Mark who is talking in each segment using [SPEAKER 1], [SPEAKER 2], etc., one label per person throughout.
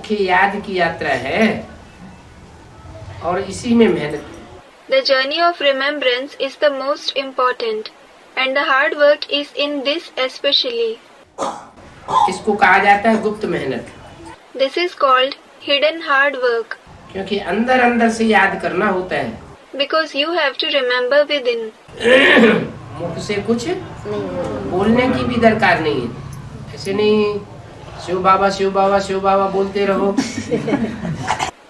[SPEAKER 1] मुख्य याद की यात्रा है और इसी में मेहनत।
[SPEAKER 2] The journey of remembrance is the most important, and the hard work is in this especially.
[SPEAKER 1] इसको कहा जाता है गुप्त मेहनत।
[SPEAKER 2] This is called hidden hard work,
[SPEAKER 1] क्योंकि अंदर अंदर से याद करना होता है,
[SPEAKER 2] because you have to remember within.
[SPEAKER 1] मुख से कुछ बोलने की भी दरकार नहीं है। ऐसे नहीं शिव बाबा शिव बाबा शिव बाबा बोलते रहो।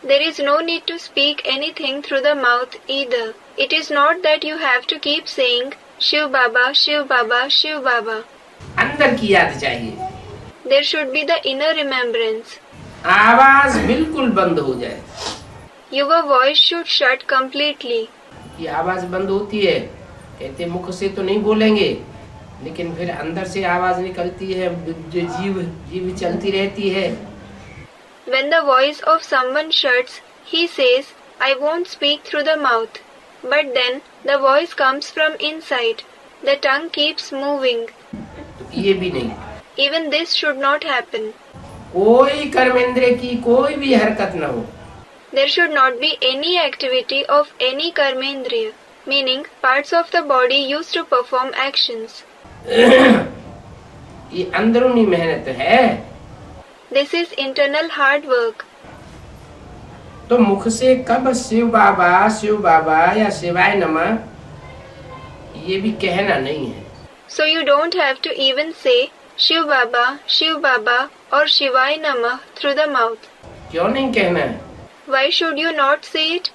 [SPEAKER 2] There is no need to speak anything through the mouth either. It is not that you have to keep saying Shiv Baba, Shiv Baba, Shiv Baba.
[SPEAKER 1] अंदर की याद चाहिए।
[SPEAKER 2] There should be the inner remembrance.
[SPEAKER 1] आवाज बिल्कुल बंद हो जाए।
[SPEAKER 2] Your voice should shut completely.
[SPEAKER 1] ये आवाज बंद होती है, कहते मुख से तो नहीं बोलेंगे, लेकिन फिर अंदर से आवाज निकलती है, जो जीव चलती रहती है।
[SPEAKER 2] When the voice of someone shuts, he says, I won't speak through the mouth. But then the voice comes from inside. The tongue keeps moving.
[SPEAKER 1] तो ये भी नहीं।
[SPEAKER 2] Even this should not happen.
[SPEAKER 1] कोई कर्मेंद्रिय की कोई भी हरकत न हो।
[SPEAKER 2] There should not be any activity of any karmendriya, meaning parts of the body used to perform actions.
[SPEAKER 1] ये अंदरूनी मेहनत है।
[SPEAKER 2] This is internal hard work.
[SPEAKER 1] तो मुख से कब शिव बाबा या शिवाय नमः ये भी कहना नहीं है।
[SPEAKER 2] So you don't have to even say Shiv Baba or Shivaya Namah through the mouth.
[SPEAKER 1] क्यों नहीं कहना है?
[SPEAKER 2] Why should you not say it?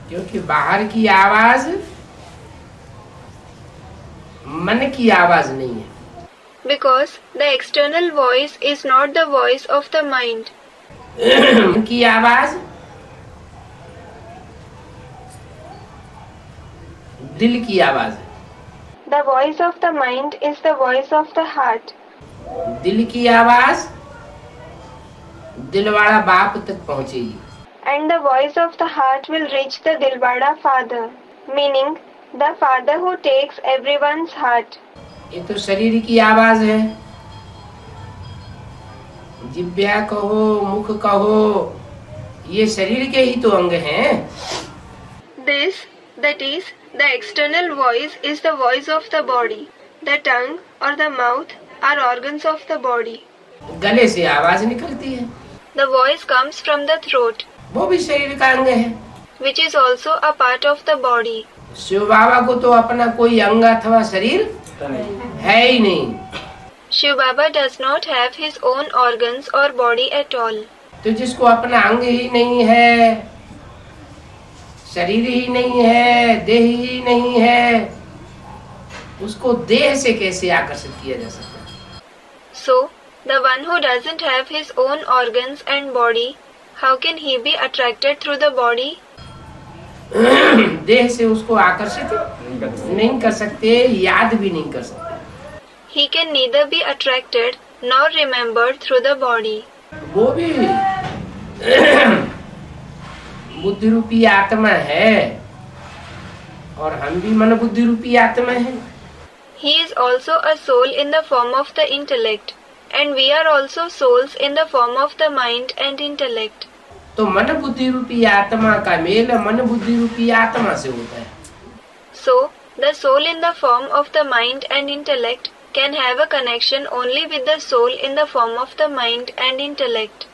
[SPEAKER 1] क्योंकि बाहर की आवाज मन की आवाज नहीं है।
[SPEAKER 2] Because the external voice is not the voice of the mind.
[SPEAKER 1] मन की आवाज दिल की आवाज है।
[SPEAKER 2] The voice of the mind is the voice of the heart.
[SPEAKER 1] दिल की आवाज दिलवाड़ा बाप तक पहुंचेगी।
[SPEAKER 2] And the voice of the heart will reach the Dilwada Father, meaning the Father who takes everyone's heart.
[SPEAKER 1] ये तो शरीर की आवाज है। जिह्वा कहो, मुख कहो, ये शरीर के ही तो अंग हैं।
[SPEAKER 2] This, that is, the external voice is the voice of the body. The tongue or the mouth are organs of the body.
[SPEAKER 1] गले से आवाज निकलती है,
[SPEAKER 2] The voice comes from the throat,
[SPEAKER 1] वो भी शरीर का अंग है।
[SPEAKER 2] which is also a part of the body.
[SPEAKER 1] Shiv बाबा को तो अपना कोई अंग अथवा शरीर है ही नहीं।
[SPEAKER 2] Shiv Baba does not have his own organs or body at all.
[SPEAKER 1] तो जिसको अपना अंग ही नहीं है, शरीर ही नहीं है, देह ही नहीं है, उसको देह से कैसे आकर्षित किया जा सकता है?
[SPEAKER 2] So, the one who doesn't have his own organs and body, how can he be attracted through the body?
[SPEAKER 1] देह से उसको आकर्षित नहीं कर सकते, याद भी नहीं कर सकते।
[SPEAKER 2] He can neither be attracted nor remembered through the body.
[SPEAKER 1] वो भी बुद्धि रूपी आत्मा है और हम भी मन बुद्धि रूपी आत्मा है।
[SPEAKER 2] He is also a soul in the form of the intellect, and we are also souls in the form of the mind and intellect.
[SPEAKER 1] तो मन बुद्धि रूपी आत्मा का मेल मन बुद्धि रूपी आत्मा से होता है।
[SPEAKER 2] So, the soul in the form of the mind and intellect can have a connection only with the soul in the form of the mind and intellect.